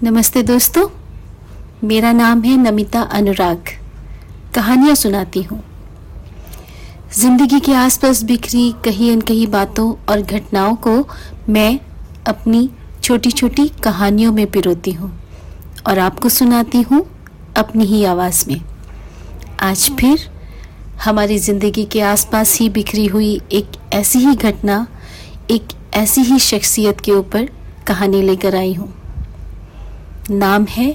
नमस्ते दोस्तों, मेरा नाम है नमिता अनुराग। कहानियाँ सुनाती हूँ। जिंदगी के आसपास बिखरी कहीं अनकहीं बातों और घटनाओं को मैं अपनी छोटी छोटी कहानियों में पिरोती हूँ और आपको सुनाती हूँ अपनी ही आवाज़ में। आज फिर हमारी ज़िंदगी के आसपास ही बिखरी हुई एक ऐसी ही घटना, एक ऐसी ही शख्सियत के ऊपर कहानी लेकर आई हूँ। नाम है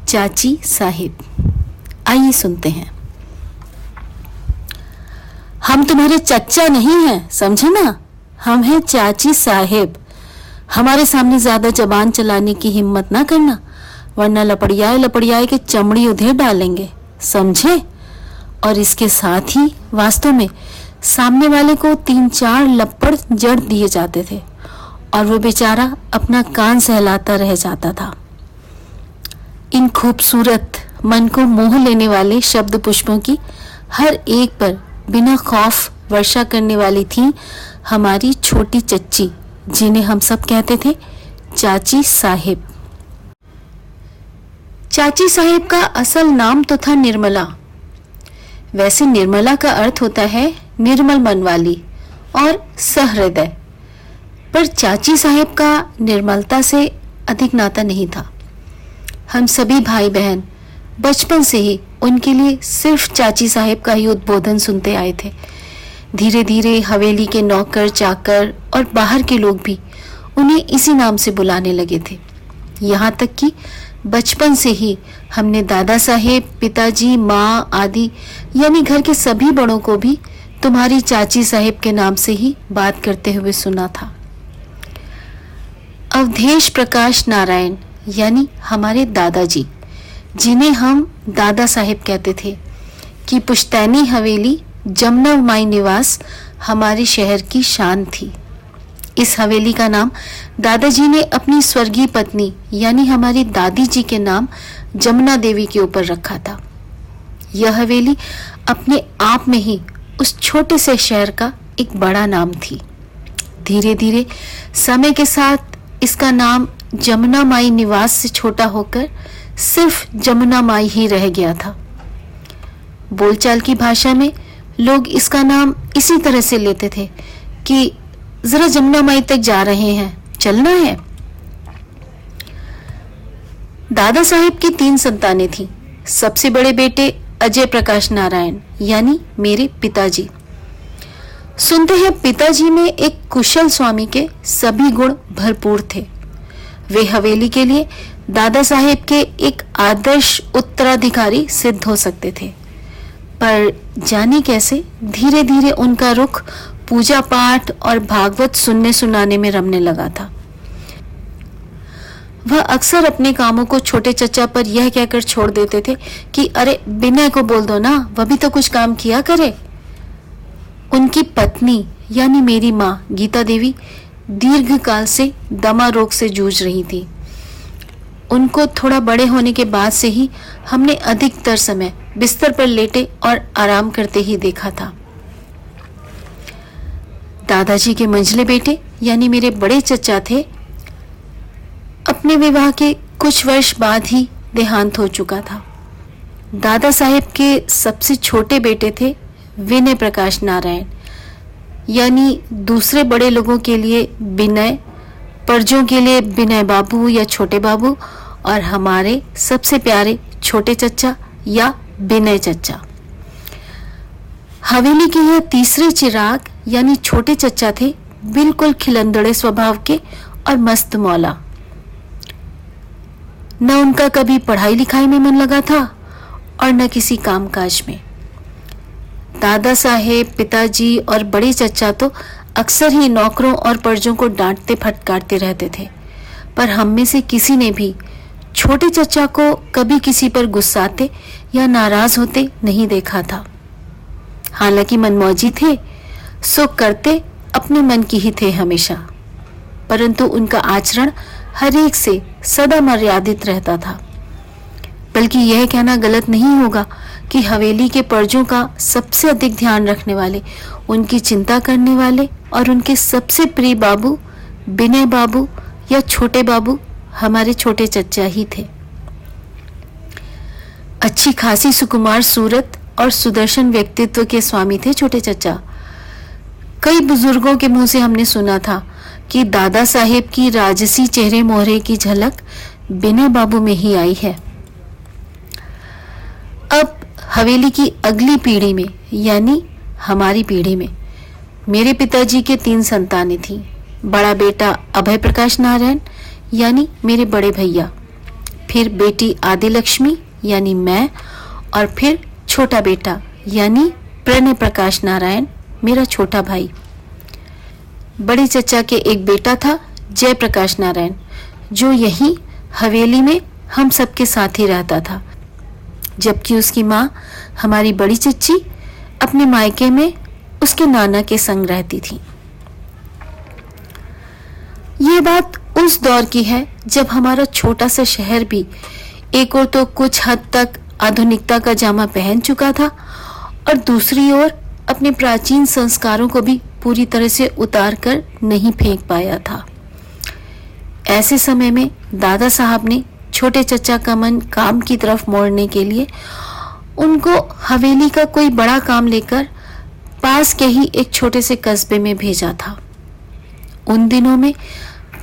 चाची साहिब। आइए सुनते हैं। हम तुम्हारे चच्चा नहीं हैं, समझे ना। हम हैं चाची साहिब। हमारे सामने ज्यादा जबान चलाने की हिम्मत ना करना, वरना लपड़ियाए के चमड़ी उधेड़ डालेंगे, समझे। और इसके साथ ही वास्तव में सामने वाले को 3-4 लपड़ जड़ दिए जाते थे और वो बेचारा अपना कान सहलाता रह जाता था। इन खूबसूरत, मन को मोह लेने वाले शब्द पुष्पों की हर एक पर बिना खौफ वर्षा करने वाली थी हमारी छोटी चच्ची, जिन्हें हम सब कहते थे चाची साहिब। चाची साहिब का असल नाम तो था निर्मला। वैसे निर्मला का अर्थ होता है निर्मल मन वाली और सहृदय, पर चाची साहिब का निर्मलता से अधिक नाता नहीं था। हम सभी भाई बहन बचपन से ही उनके लिए सिर्फ चाची साहिब का ही उद्बोधन सुनते आए थे। धीरे धीरे हवेली के नौकर चाकर और बाहर के लोग भी उन्हें इसी नाम से बुलाने लगे थे। यहाँ तक कि बचपन से ही हमने दादा साहेब, पिताजी, माँ आदि यानी घर के सभी बड़ों को भी तुम्हारी चाची साहिब के नाम से ही बात करते हुए सुना था। अवधेश प्रकाश नारायण यानी हमारे दादाजी, जिन्हें हम दादा साहिब कहते थे, कि पुश्तैनी हवेली जमुना माई निवास हमारे शहर की शान थी। इस हवेली का नाम दादाजी ने अपनी स्वर्गीय पत्नी यानी हमारी दादी जी के नाम जमुना देवी के ऊपर रखा था। यह हवेली अपने आप में ही उस छोटे से शहर का एक बड़ा नाम थी। धीरे धीरे समय के साथ इसका नाम जमुना माई निवास से छोटा होकर सिर्फ जमुना माई ही रह गया था। बोलचाल की भाषा में लोग इसका नाम इसी तरह से लेते थे कि जरा जमुना माई तक जा रहे हैं, चलना है। दादा साहिब की 3 संतानें थीं। सबसे बड़े बेटे अजय प्रकाश नारायण यानी मेरे पिताजी। सुनते हैं पिताजी में एक कुशल स्वामी के सभी गुण भरपूर थे। वे हवेली के लिए दादा साहेब के एक आदर्श उत्तराधिकारी सिद्ध हो सकते थे, पर जाने कैसे धीरे धीरे उनका रुख पूजा पाठ और भागवत सुनने सुनाने में रमने लगा था। वह अक्सर अपने कामों को छोटे चचा पर यह कहकर छोड़ देते थे कि अरे विनय को बोल दो ना, वह भी तो कुछ काम किया करे। उनकी पत्नी यानी मेरी माँ गीता देवी दीर्घ काल से दमा रोग से जूझ रही थी। उनको थोड़ा बड़े होने के बाद से ही हमने अधिकतर समय बिस्तर पर लेटे और आराम करते ही देखा था। दादाजी के मंझले बेटे यानी मेरे बड़े चचा थे, अपने विवाह के कुछ वर्ष बाद ही देहांत हो चुका था। दादा साहेब के सबसे छोटे बेटे थे विनय प्रकाश नारायण यानी दूसरे बड़े लोगों के लिए विनय, परजों के लिए विनय बाबू या छोटे बाबू, और हमारे सबसे प्यारे छोटे चचा या विनय चचा। हवेली के यह तीसरे चिराग यानी छोटे चचा थे बिल्कुल खिलंदड़े स्वभाव के और मस्त मौला। न उनका कभी पढ़ाई लिखाई में मन लगा था और न किसी कामकाज में। दादा साहेब, पिताजी और बड़े चचा तो अक्सर ही नौकरों और परजों को डांटते फटकारते रहते थे, पर हम में से किसी ने भी छोटे चचा को कभी किसी पर गुस्साते या नाराज होते नहीं देखा था। हालांकि मनमौजी थे, सो करते अपने मन की ही थे हमेशा, परंतु उनका आचरण हर एक से सदा मर्यादित रहता था। बल्कि यह कहना गलत नहीं होगा कि हवेली के परजों का सबसे अधिक ध्यान रखने वाले, उनकी चिंता करने वाले और उनके सबसे प्रिय बाबू विनय बाबू या छोटे बाबू हमारे छोटे चचा ही थे। अच्छी खासी सुकुमार सूरत और सुदर्शन व्यक्तित्व के स्वामी थे छोटे चचा। कई बुजुर्गों के मुंह से हमने सुना था कि दादा साहेब की राजसी चेहरे मोहरे की झलक बिना बाबू में ही आई है। अब हवेली की अगली पीढ़ी में, यानी हमारी पीढ़ी में, मेरे पिताजी के 3 संतानें थीं। बड़ा बेटा अभय प्रकाश नारायण यानी मेरे बड़े भैया, फिर बेटी आदि लक्ष्मी यानी मैं, और फिर छोटा बेटा यानी प्रणय प्रकाश नारायण मेरा छोटा भाई। बड़े चचा के एक बेटा था जय प्रकाश नारायण, जो यहीं हवेली में हम सबके साथ ही रहता था, जबकि उसकी माँ हमारी बड़ी चच्ची अपने मायके में उसके नाना के संग रहती थी। ये बात उस दौर की है जब हमारा छोटा सा शहर भी एक ओर तो कुछ हद तक आधुनिकता का जामा पहन चुका था और दूसरी ओर अपने प्राचीन संस्कारों को भी पूरी तरह से उतार कर नहीं फेंक पाया था। ऐसे समय में दादा साहब ने छोटे चचा का मन काम की तरफ मोड़ने के लिए उनको हवेली का कोई बड़ा काम लेकर पास के ही एक छोटे से कस्बे में भेजा था। उन दिनों में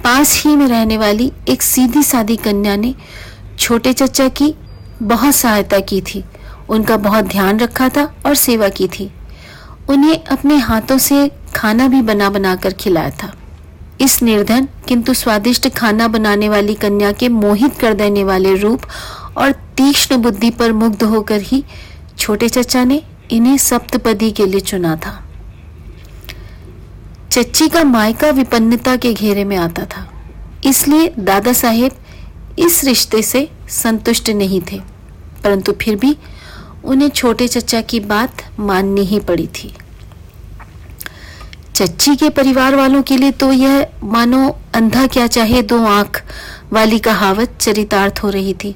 पास ही में रहने वाली एक सीधी सादी कन्या ने छोटे चचा की बहुत सहायता की थी, उनका बहुत ध्यान रखा था और सेवा की थी। उन्हें अपने हाथों से खाना भी बना बना कर खिलाया था। इस निर्धन किंतु स्वादिष्ट खाना बनाने वाली कन्या के मोहित कर देने वाले रूप और तीक्ष्ण बुद्धि पर मुग्ध होकर ही छोटे चचा ने इन्हें सप्तपदी के लिए चुना था। चच्ची का मायका विपन्नता के घेरे में आता था, इसलिए दादा साहेब इस रिश्ते से संतुष्ट नहीं थे, परंतु फिर भी उन्हें छोटे चचा की बात माननी ही पड़ी थी। चच्ची के परिवार वालों के लिए तो यह मानो अंधा क्या चाहे 2 आंख वाली कहावत चरितार्थ हो रही थी।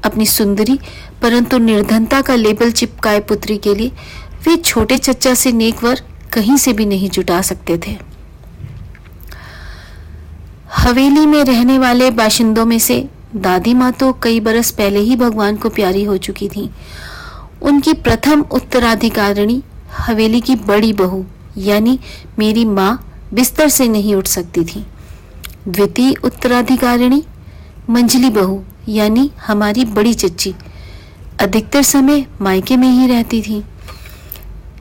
अपनी सुंदरी परंतु निर्धनता का लेबल चिपकाए पुत्री के लिए वे छोटे चचा से नेक वर कहीं से भी नहीं जुटा सकते थे। हवेली में रहने वाले बाशिंदों में से दादी माँ तो कई बरस पहले ही भगवान को प्यारी हो चुकी थी। उनकी प्रथम उत्तराधिकारिणी हवेली की बड़ी बहू यानी मेरी माँ बिस्तर से नहीं उठ सकती थी। द्वितीय उत्तराधिकारिणी मंझली बहू यानी हमारी बड़ी चच्ची अधिकतर समय मायके में ही रहती थी।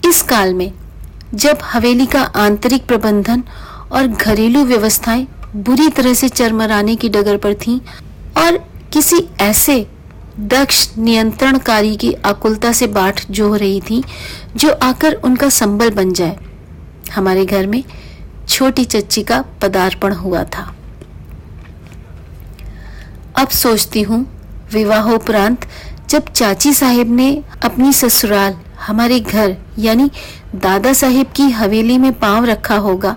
इस काल में जब हवेली का आंतरिक प्रबंधन और घरेलू व्यवस्थाएं बुरी तरह से चरमराने की डगर पर थीं और किसी ऐसे दक्ष नियंत्रणकारी की आकुलता से बाट जोह रही थी जो आकर उनका संबल बन जाए, हमारे घर में छोटी चच्ची का पदार्पण हुआ था। अब सोचती हूँ विवाहोपरांत जब चाची साहेब ने अपनी ससुराल हमारे घर यानी दादा साहेब की हवेली में पांव रखा होगा,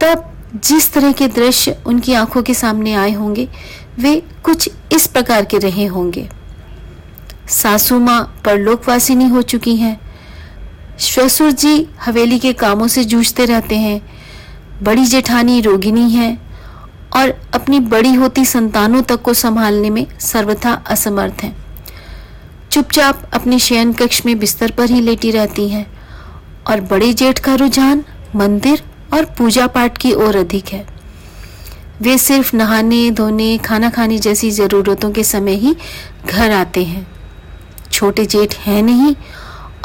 तब जिस तरह के दृश्य उनकी आंखों के सामने आए होंगे वे कुछ इस प्रकार के रहे होंगे। सासू माँ परलोकवासिनी हो चुकी हैं, ससुर जी हवेली के कामों से जूझते रहते हैं, बड़ी जेठानी रोगिणी है और अपनी बड़ी होती संतानों तक को संभालने में सर्वथा असमर्थ हैं। चुपचाप अपने शयन कक्ष में बिस्तर पर ही लेटी रहती हैं और बड़े जेठ का रुझान मंदिर और पूजा पाठ की ओर अधिक है। वे सिर्फ नहाने धोने खाना खाने जैसी जरूरतों के समय ही घर आते हैं। छोटे जेठ हैं नहीं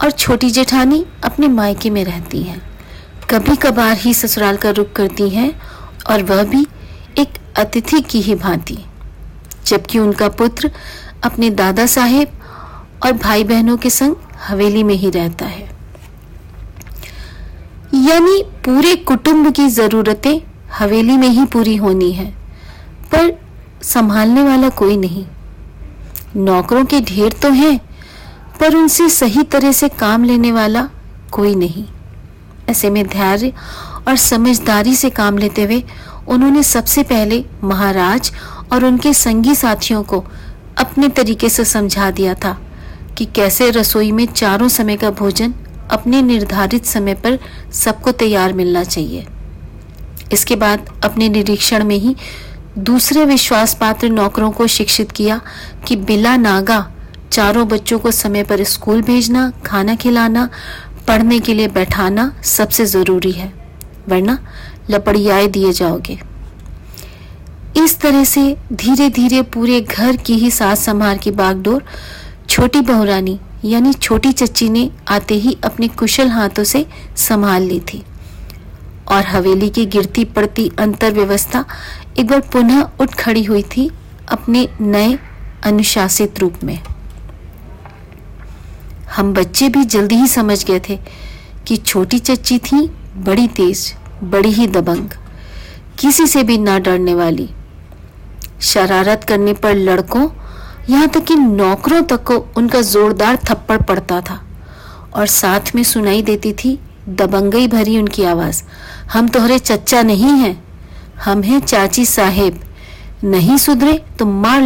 और छोटी जेठानी अपने मायके में रहती हैं, कभी कभार ही ससुराल का रुख करती हैं और वह भी एक अतिथि की ही भांति, जबकि उनका पुत्र अपने दादा साहेब और भाई बहनों के संग हवेली में ही रहता है। यानी पूरे कुटुंब की जरूरतें हवेली में ही पूरी होनी है, पर संभालने वाला कोई नहीं। नौकरों के ढेर तो हैं, पर उनसे सही तरह से काम लेने वाला कोई नहीं। ऐसे में धैर्य और समझदारी से काम लेते हुए उन्होंने सबसे पहले महाराज और उनके संगी साथियों को अपने तरीके से समझा दिया था कि कैसे रसोई में चारों समय का भोजन अपने निर्धारित समय पर सबको तैयार मिलना चाहिए। इसके बाद अपने निरीक्षण में ही दूसरे विश्वास पात्र नौकरों को शिक्षित किया कि बिला नागा चारों बच्चों को समय पर स्कूल भेजना, खाना खिलाना, पढ़ने के लिए बैठाना सबसे जरूरी है, वरना लपड़ियाए दिए जाओगे। इस तरह से धीरे धीरे पूरे घर की ही सास संभाल की बागडोर छोटी बहुरानी यानी छोटी चच्ची ने आते ही अपने कुशल हाथों से संभाल ली थी और हवेली की गिरती पड़ती अंतर व्यवस्था एक बार पुनः उठ खड़ी हुई थी अपने नए अनुशासित रूप में। हम बच्चे भी जल्दी ही समझ गए थे कि छोटी चच्ची थी बड़ी तेज, बड़ी ही दबंग, किसी से भी ना डरने वाली। शरारत करने पर लड़कों यहाँ तक कि नौकरों तक को उनका जोरदार थप्पड़ पड़ता था और साथ में सुनाई देती थी दबंगई भरी उनकी आवाज, हम तोहरे चच्चा नहीं हैं, हम हैं चाची साहेब, नहीं सुधरे तो मार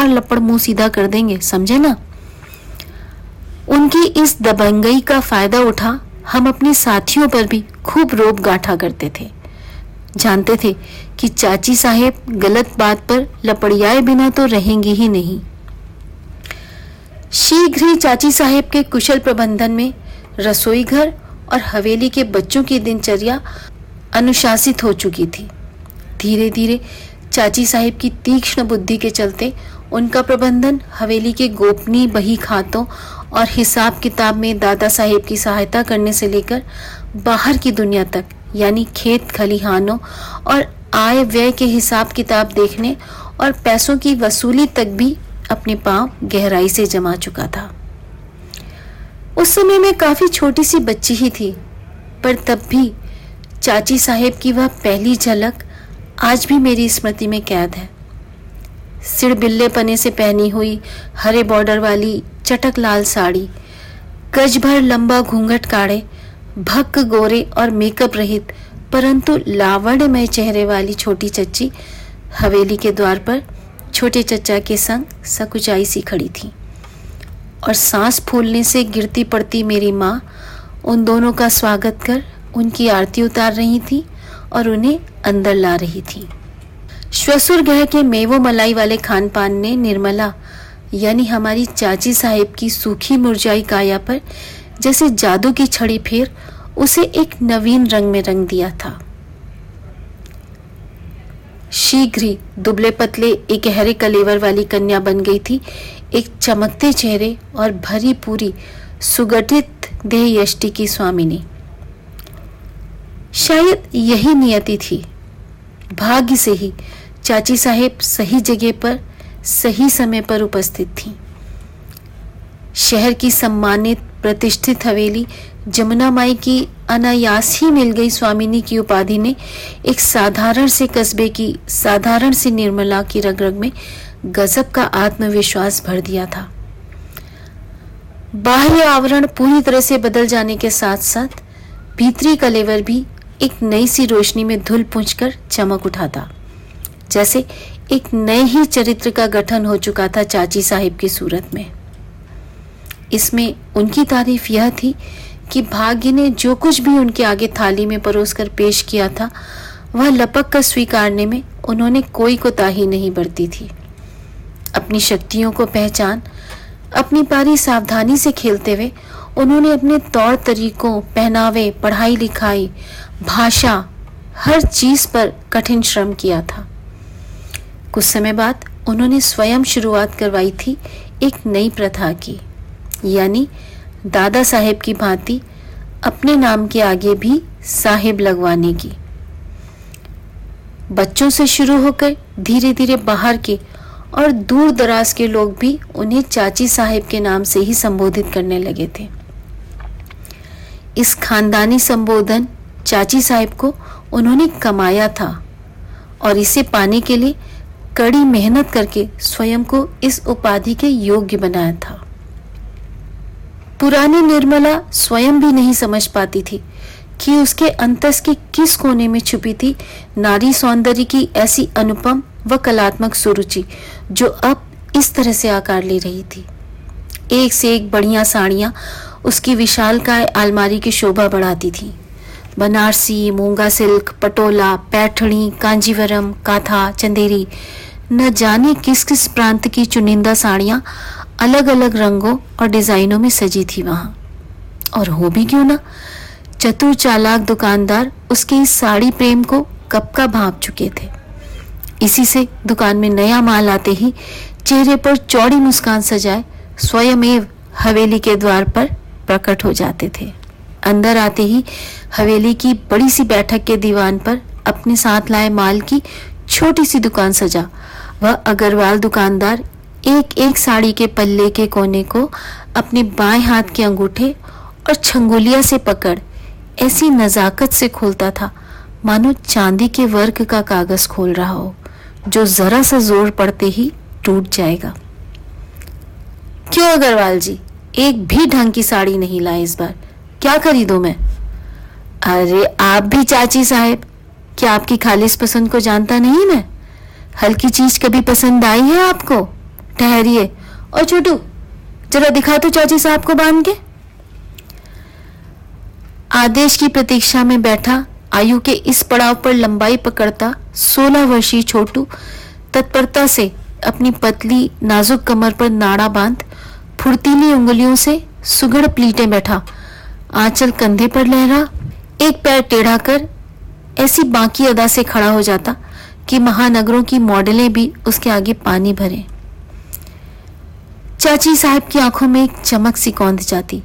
लपड़ मुंह सीधा कर देंगे, समझे ना। उनकी इस दबंगई का फायदा उठा हम अपने साथियों पर भी खूब रोब गांठा करते थे। जानते थे कि चाची साहेब गलत बात पर लपड़ियाए बिना तो रहेंगी ही नहीं। शीघ्र ही चाची साहेब के कुशल प्रबंधन में रसोई घर और हवेली के बच्चों की दिनचर्या अनुशासित हो चुकी थी। धीरे धीरे चाची साहेब की तीक्ष्ण बुद्धि के चलते उनका प्रबंधन हवेली के गोपनीय बही खातों और हिसाब किताब में दादा साहेब की सहायता करने से लेकर बाहर की दुनिया तक यानी खेत खलिहानों और आय व्यय के हिसाब किताब देखने और पैसों की वसूली तक भी अपने पांव गहराई से जमा चुका था। उस समय मैं काफी छोटी सी बच्ची ही थी, पर तब भी चाची साहेब की वह पहली झलक आज भी मेरी स्मृति में कैद है। सिड़बिल्ले पने से पहनी हुई हरे बॉर्डर वाली चटक लाल साड़ी, गज भर लंबा घूंघट काढ़े, भक्क गोरे और मेकअप रहित परंतु लावण्यमय चेहरे वाली छोटी चच्ची हवेली के द्वार पर छोटे चच्चा के संग सकुचाई सी खड़ी थी और सांस फूलने से गिरती पड़ती मेरी माँ उन दोनों का स्वागत कर उनकी आरती उतार रही थी और उन्हें अंदर ला रही थी। श्वसुर गृह के मेवो मलाई वाले खान पान ने निर्मला यानी हमारी चाची साहेब की सूखी मुरझाई काया पर जैसे जादू की छड़ी फेर उसे एक नवीन रंग में रंग दिया था। शीघ्र ही दुबले पतले एक गहरे कलेवर वाली कन्या बन गई थी, एक चमकते चेहरे और भरी पूरी सुगठित देह यष्टि की स्वामिनी। शायद यही नियति थी। भाग्य से ही चाची साहेब सही जगह पर सही समय पर उपस्थित थी। शहर की सम्मानित प्रतिष्ठित हवेली जमुना माई की अनायास ही मिल गई स्वामिनी की उपाधि ने एक साधारण से कस्बे की साधारण सी निर्मला की रग रग में गजब का आत्मविश्वास भर दिया था। बाह्य आवरण पूरी तरह से बदल जाने के साथ साथ भीतरी कलेवर भी एक नई सी रोशनी में धुल पूंछकर चमक उठा था, जैसे एक नए ही चरित्र का गठन हो चुका था चाची साहिब की सूरत में। इसमें उनकी तारीफ यह थी कि भाग्य ने जो कुछ भी उनके आगे थाली में परोसकर पेश किया था वह लपक कर स्वीकारने में उन्होंने कोई कोताही नहीं बरती थी। अपनी शक्तियों को पहचान अपनी पारी सावधानी से खेलते हुए उन्होंने अपने तौर तरीकों, पहनावे, पढ़ाई लिखाई, भाषा हर चीज पर कठिन श्रम किया था। कुछ समय बाद उन्होंने स्वयं शुरुआत करवाई थी एक नई प्रथा की, यानी दादा साहेब की भांति अपने नाम के आगे भी साहेब लगवाने की। बच्चों से शुरू होकर धीरे धीरे बाहर के और दूर दराज के लोग भी उन्हें चाची साहेब के नाम से ही संबोधित करने लगे थे। इस खानदानी संबोधन चाची साहेब को उन्होंने कमाया था और इसे पाने के लिए कड़ी मेहनत करके स्वयं को इस उपाधि के योग्य बनाया था। पुरानी निर्मला स्वयं भी नहीं समझ पाती थी कि उसके अंतस के किस कोने में छुपी थी नारी सौंदर्य की ऐसी अनुपम व कलात्मक सुरुचि जो अब इस तरह से आकार ले रही थी। एक से एक बढ़िया साड़ियां उसकी विशालकाय अलमारी की शोभा बढ़ाती थी। बनारसी, मूंगा सिल्क, पटोला, पैठणी, कांजीवरम, काथा, चंदेरी, न जाने किस किस प्रांत की चुनिंदा साड़ियां अलग अलग रंगों और डिजाइनों में सजी थी वहां। और हो भी क्यों ना, चतुर चालाक दुकानदार उसके इस साड़ी प्रेम को कब का भांप चुके थे। इसी से दुकान में नया माल आते ही चेहरे पर चौड़ी मुस्कान सजाए स्वयमेव हवेली के द्वार पर प्रकट हो जाते थे। अंदर आते ही हवेली की बड़ी सी बैठक के दीवान पर अपने साथ लाए माल की छोटी सी दुकान सजा वह अग्रवाल दुकानदार एक एक साड़ी के पल्ले के कोने को अपने बाएं हाथ के अंगूठे और छंगोलिया से पकड़ ऐसी नजाकत से खोलता था मानो चांदी के वर्क का कागज खोल रहा हो, जो जरा सा जोर पड़ते ही टूट जाएगा। क्यों अग्रवाल जी, एक भी ढंग की साड़ी नहीं लाए इस बार, क्या खरीदूं मैं? अरे आप भी चाची साहेब, क्या आपकी खालिस पसंद को जानता नहीं मैं? हल्की चीज कभी पसंद आई है आपको? ठहरिए, और छोटू जरा दिखा तो चाची साहब को बांध के। आदेश की प्रतीक्षा में बैठा आयु के इस पड़ाव पर लंबाई पकड़ता 16 वर्षीय छोटू तत्परता से अपनी पतली नाजुक कमर पर नाड़ा बांध फुर्तीली उंगलियों से सुघड़ प्लीटे बैठा, आंचल कंधे पर लहरा, एक पैर टेढ़ा कर ऐसी बाकी अदा से खड़ा हो जाता कि महानगरों की मॉडलें भी उसके आगे पानी भरे। चाची साहब की आंखों में एक चमक सी कौंध जाती,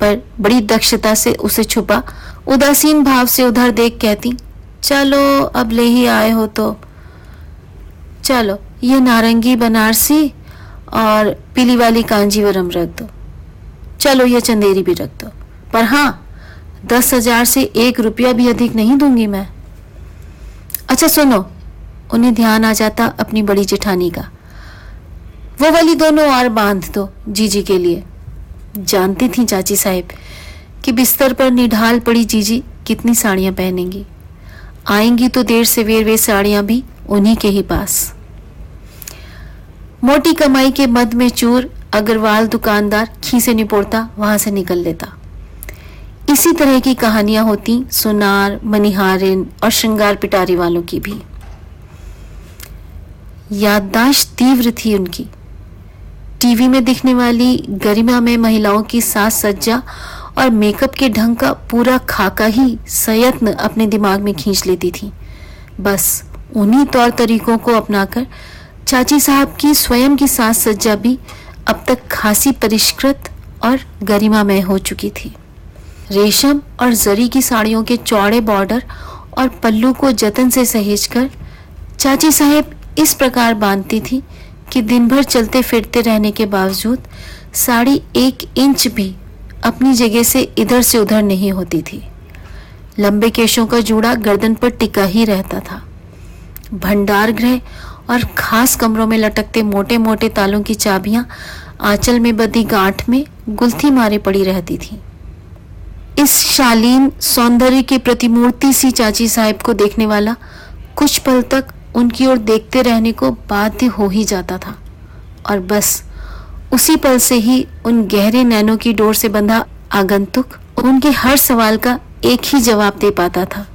पर बड़ी दक्षता से उसे छुपा उदासीन भाव से उधर देख कहती, चलो अब ले ही आए हो तो चलो ये नारंगी बनारसी और पीली वाली कांजीवरम रख दो, चलो ये चंदेरी भी रख दो, पर हाँ 10,000 से 1 रुपया भी अधिक नहीं दूंगी मैं। अच्छा सुनो, उन्हें ध्यान आ जाता अपनी बड़ी जेठानी का, वो वाली दोनों और बांध दो जीजी के लिए। जानती थी चाची साहब कि बिस्तर पर निढाल पड़ी जीजी कितनी साड़ियां पहनेंगी, आएंगी तो देर से वेर वे साड़ियां भी उन्हीं के ही पास। मोटी कमाई के मद में चूर अग्रवाल दुकानदार खीसे निपोड़ता वहां से निकल लेता। इसी तरह की कहानियां होती सुनार, मनिहारिन और श्रृंगार पिटारी वालों की भी। याददाश्त तीव्र थी उनकी। टीवी में दिखने वाली गरिमा में महिलाओं की साज सज्जा और मेकअप के ढंग का पूरा खाका ही सयत्न अपने दिमाग में खींच लेती थी। बस उन्हीं तौर तरीकों को अपनाकर चाची साहब की स्वयं की साज सज्जा भी अब तक खासी परिष्कृत और गरिमामय हो चुकी थी। रेशम और जरी की साड़ियों के चौड़े बॉर्डर और पल्लू को जतन से सहेजकर चाची साहब इस प्रकार बांधती थी कि दिन भर चलते फिरते रहने के बावजूद साड़ी 1 इंच भी अपनी जगह से इधर से उधर नहीं होती थी। लंबे केशों का जूड़ा गर्दन पर टिका ही रहता था। भंडार गृह और खास कमरों में लटकते मोटे मोटे तालों की चाबियां आंचल में बंधी गांठ में गुलथी मारे पड़ी रहती थी। इस शालीन सौंदर्य की प्रतिमूर्ति सी चाची साहब को देखने वाला कुछ पल तक उनकी ओर देखते रहने को बाध्य हो ही जाता था, और बस उसी पल से ही उन गहरे नैनों की डोर से बंधा आगंतुक उनके हर सवाल का एक ही जवाब दे पाता था,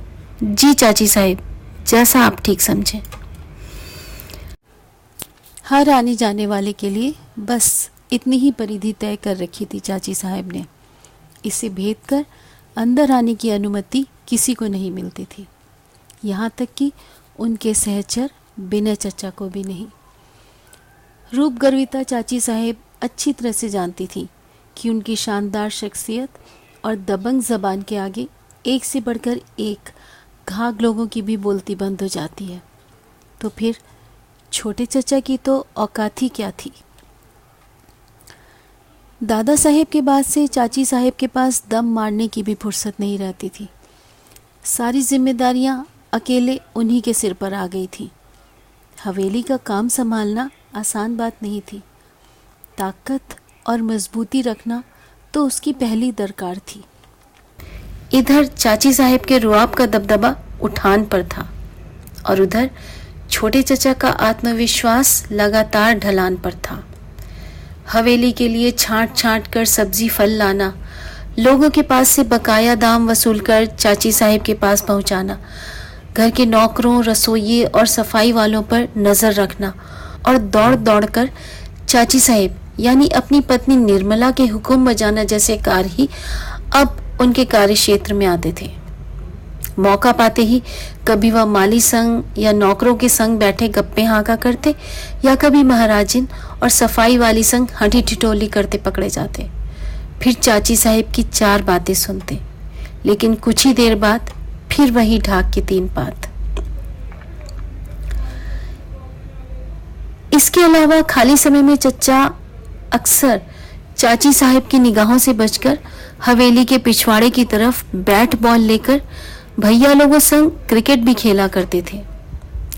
जी चाची साहब, जैसा आप ठीक समझें। हर आने जाने वाले के लिए बस इतनी ही परिधि तय कर रखी थी चाची साहब ने। इसे भेद कर अंदर आने की अनुमति किसी को नहीं मिलती थी, यहाँ तक कि उनके सहचर बिना चचा को भी नहीं। रूप गर्विता चाची साहेब अच्छी तरह से जानती थी कि उनकी शानदार शख्सियत और दबंग जबान के आगे एक से बढ़कर एक घाघ लोगों की भी बोलती बंद हो जाती है, तो फिर छोटे चचा की तो औकात ही क्या थी। दादा साहेब के बाद से चाची साहेब के पास दम मारने की भी फुर्सत नहीं रहती थी। सारी जिम्मेदारियां अकेले उन्हीं के सिर पर आ गई थी। हवेली का काम संभालना आसान बात नहीं थी। ताकत और मजबूती रखना तो उसकी पहली दरकार थी। इधर चाची साहेब के रुआब का दबदबा उठान पर था और उधर छोटे चचा का आत्मविश्वास लगातार ढलान पर था। हवेली के लिए छांट छांट कर सब्जी फल लाना, लोगों के पास से बकाया दाम वसूल कर चाची साहिब के पास पहुंचाना, घर के नौकरों, रसोइये और सफाई वालों पर नजर रखना और दौड़ दौड़ कर चाची साहिब यानी अपनी पत्नी निर्मला के हुक्म बजाना जैसे कार्य ही अब उनके कार्य क्षेत्र में आते थे। मौका पाते ही कभी वह माली संग या नौकरों के संग बैठे गप्पे हाँका करते या कभी महाराजिन और सफाई वाली संग हंटी ठिठोली करते पकड़े जाते। फिर चाची साहिब की 4 बातें सुनते, लेकिन कुछ ही देर बाद फिर वही ढाक की 3 बात। इसके अलावा खाली समय में चच्चा अक्सर चाची साहिब की निगाहों से बचकर हवेली के पिछवाड़े की तरफ बैट बॉल लेकर भैया लोगों संग क्रिकेट भी खेला करते थे।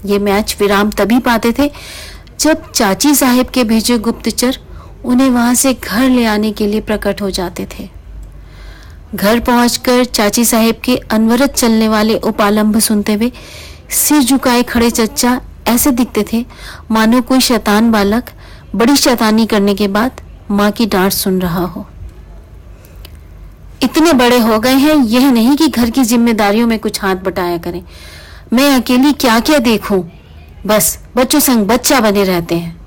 ये मैच विराम तभी पाते थे जब चाची साहिब के भेजे गुप्तचर उन्हें वहां से घर ले आने के लिए प्रकट हो जाते थे। घर पहुंचकर चाची साहिब के अनवरत चलने वाले उपालंभ सुनते हुए सिर झुकाए खड़े चच्चा ऐसे दिखते थे मानो कोई शैतान बालक बड़ी शैतानी करने के बाद माँ की डांट सुन रहा हो। इतने बड़े हो गए हैं, यह नहीं कि घर की जिम्मेदारियों में कुछ हाथ बटाया करें। मैं अकेली क्या क्या देखूं, बस बच्चों संग बच्चा बने रहते हैं।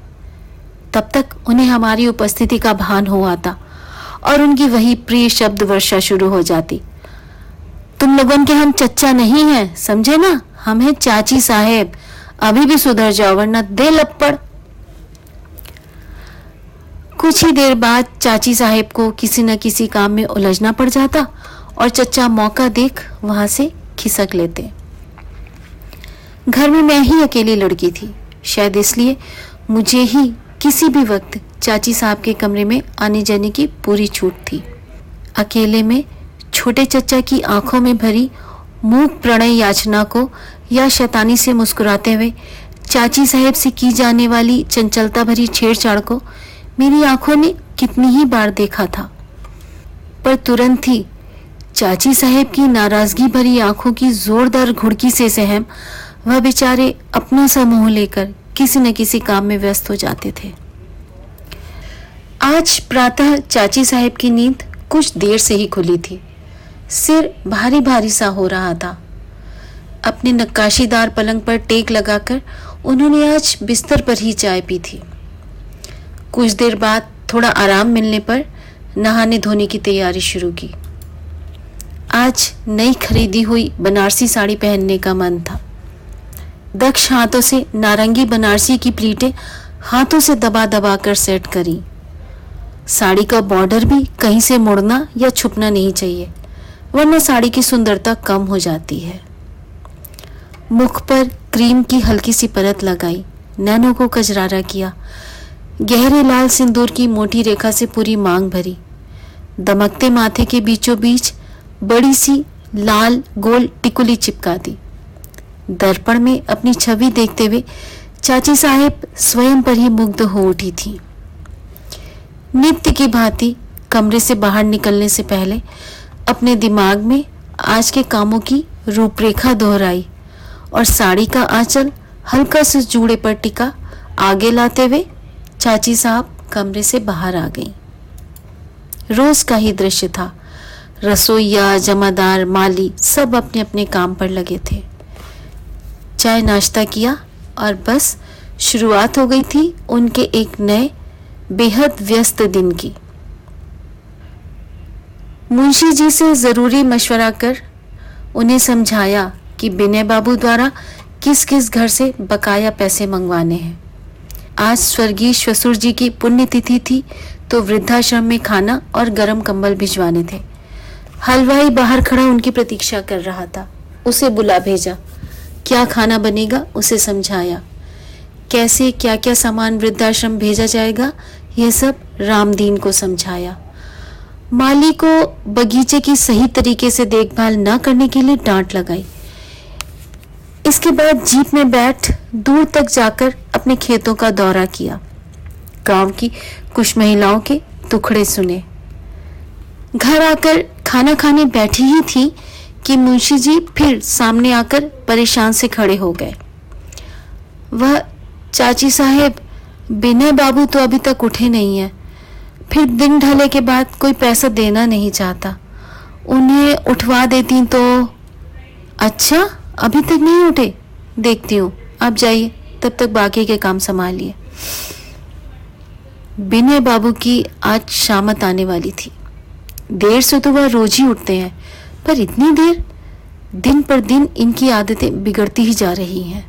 तब तक उन्हें हमारी उपस्थिति का भान हो आता और उनकी वही प्रिय शब्द वर्षा शुरू हो जाती। तुम लोगों के हम चच्चा नहीं हैं, समझे ना, हम हैं चाची साहेब। अभी भी सुधर जाओ वरना दे लपड़। कुछ ही देर बाद चाची साहेब को किसी न किसी काम में उलझना पड़ जाता और चच्चा मौका देख वहां से खिसक लेते। घर में मैं ही अकेली लड़की थी, शायद इसलिए मुझे ही किसी भी वक्त चाची साहब के कमरे में आने जाने की पूरी छूट थी। अकेले में छोटे चच्चा की आंखों में भरी मूक प्रणय याचना को या शैतानी से मुस्कुराते हुए चाची साहेब से की जाने वाली चंचलता भरी छेड़छाड़ को मेरी आंखों ने कितनी ही बार देखा था, पर तुरंत ही चाची साहेब की नाराजगी भरी आंखों की जोरदार घुड़की से सहम वह बेचारे अपना सा मुंह लेकर किसी न किसी काम में व्यस्त हो जाते थे। आज प्रातः चाची साहेब की नींद कुछ देर से ही खुली थी। सिर भारी भारी सा हो रहा था। अपने नक्काशीदार पलंग पर टेक लगाकर उन्होंने आज बिस्तर पर ही चाय पी थी। कुछ देर बाद थोड़ा आराम मिलने पर नहाने धोने की तैयारी शुरू की। आज नई खरीदी हुई बनारसी साड़ी पहनने का मन था। दक्ष हाथों से नारंगी बनारसी की प्लीटें हाथों से दबा दबा कर सेट करी। साड़ी का बॉर्डर भी कहीं से मुड़ना या छुपना नहीं चाहिए, वरना साड़ी की सुंदरता कम हो जाती है। मुख पर क्रीम की हल्की सी परत लगाई, नैनों को कजरारा किया, गहरे लाल सिंदूर की मोटी रेखा से पूरी मांग भरी, दमकते माथे के बीचों बीच बड़ी सी लाल गोल टिकुली चिपका दी। दर्पण में अपनी छवि देखते हुए चाची साहेब स्वयं पर ही मुग्ध हो उठी थी। नित्य की भांति कमरे से बाहर निकलने से पहले अपने दिमाग में आज के कामों की रूपरेखा दोहराई और साड़ी का आंचल हल्का से जूड़े पर टिका आगे लाते हुए चाची साहब कमरे से बाहर आ गई। रोज का ही दृश्य था। रसोइया, जमादार, माली सब अपने अपने काम पर लगे थे। चाय नाश्ता किया और बस शुरुआत हो गई थी उनके एक नए बेहद व्यस्त दिन की। मुंशी जी से जरूरी मशवरा कर उन्हें समझाया कि विनय बाबू द्वारा किस किस घर से बकाया पैसे मंगवाने हैं। आज स्वर्गीय श्वशुर जी की पुण्यतिथि थी तो वृद्धाश्रम में खाना और गरम कंबल भिजवाने थे। हलवाई बाहर खड़ा उनकी प्रतीक्षा कर रहा था। उसे बुला भेजा। क्या खाना बनेगा उसे समझाया। कैसे क्या क्या सामान वृद्धाश्रम भेजा जाएगा यह सब रामदीन को समझाया। माली को बगीचे की सही तरीके से देखभाल न करने के लिए डांट लगाई। इसके बाद जीप में बैठ दूर तक जाकर अपने खेतों का दौरा किया। गांव की कुछ महिलाओं के टुकड़े सुने। घर आकर खाना खाने बैठी ही थी कि मुंशी जी फिर सामने आकर परेशान से खड़े हो गए। वह चाची साहेब, विनय बाबू तो अभी तक उठे नहीं है, फिर दिन ढले के बाद कोई पैसा देना नहीं चाहता। उन्हें उठवा देती तो, अच्छा अभी तक नहीं उठे, देखती हूँ, आप जाइए, तब तक बाकी के काम संभालिए। विनय बाबू की आज शामत आने वाली थी। देर से तो वह रोज ही उठते हैं, पर इतनी देर? दिन पर दिन इनकी आदतें बिगड़ती ही जा रही हैं।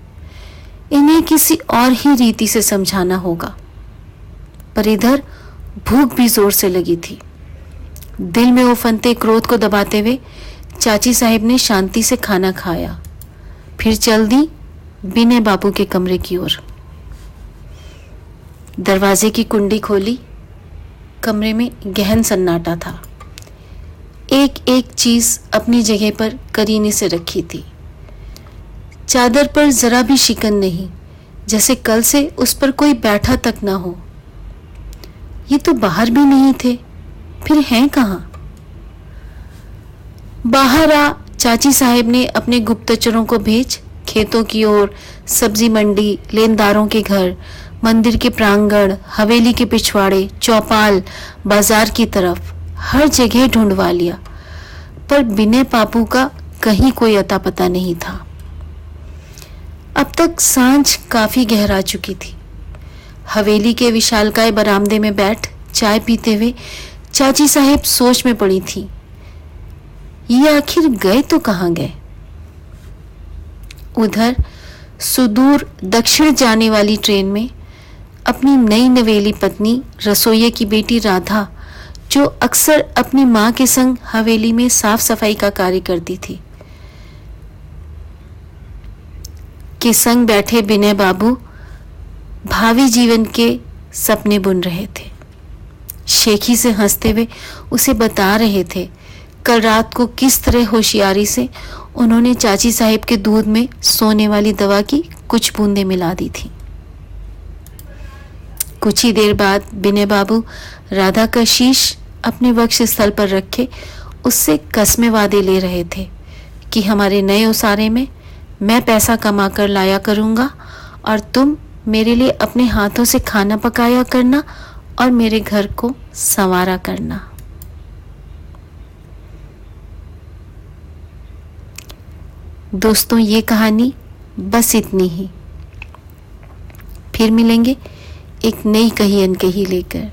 इन्हें किसी और ही रीति से समझाना होगा। पर इधर भूख भी जोर से लगी थी। दिल में उफनते क्रोध को दबाते हुए चाची साहिब ने शांति से खाना खाया, फिर चल दी विनय बाबू के कमरे की ओर। दरवाजे की कुंडी खोली। कमरे में गहन सन्नाटा था। एक एक चीज अपनी जगह पर करीने से रखी थी। चादर पर जरा भी शिकन नहीं, जैसे कल से उस पर कोई बैठा तक ना हो। ये तो बाहर भी नहीं थे, फिर हैं कहाँ? बाहर आ चाची साहिब ने अपने गुप्तचरों को भेज खेतों की ओर, सब्जी मंडी, लेनदारों के घर, मंदिर के प्रांगण, हवेली के पिछवाड़े, चौपाल, बाजार की तरफ हर जगह ढूंढवा लिया, पर विनय बाबू का कहीं कोई अता पता नहीं था। अब तक सांझ काफी गहरा चुकी थी। हवेली के विशालकाय बरामदे में बैठ चाय पीते हुए चाची साहिब सोच में पड़ी थी, ये आखिर गए तो कहाँ गए? उधर सुदूर दक्षिण जाने वाली ट्रेन में अपनी नई नवेली पत्नी रसोइये की बेटी राधा, जो अक्सर अपनी मां के संग हवेली में साफ सफाई का कार्य करती थी, के संग बैठे विनय बाबू भावी जीवन के सपने बुन रहे थे। शेखी से हंसते हुए उसे बता रहे थे कल रात को किस तरह होशियारी से उन्होंने चाची साहिब के दूध में सोने वाली दवा की कुछ बूंदें मिला दी थी। कुछ ही देर बाद विनय बाबू राधा का शीश अपने वक्ष स्थल पर रखे उससे कसमे वादे ले रहे थे कि हमारे नए उसारे में मैं पैसा कमा कर लाया करूंगा और तुम मेरे लिए अपने हाथों से खाना पकाया करना और मेरे घर को संवारा करना। दोस्तों, ये कहानी बस इतनी ही। फिर मिलेंगे एक नई कही अनकही लेकर।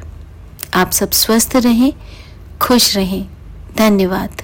आप सब स्वस्थ रहें, खुश रहें। धन्यवाद।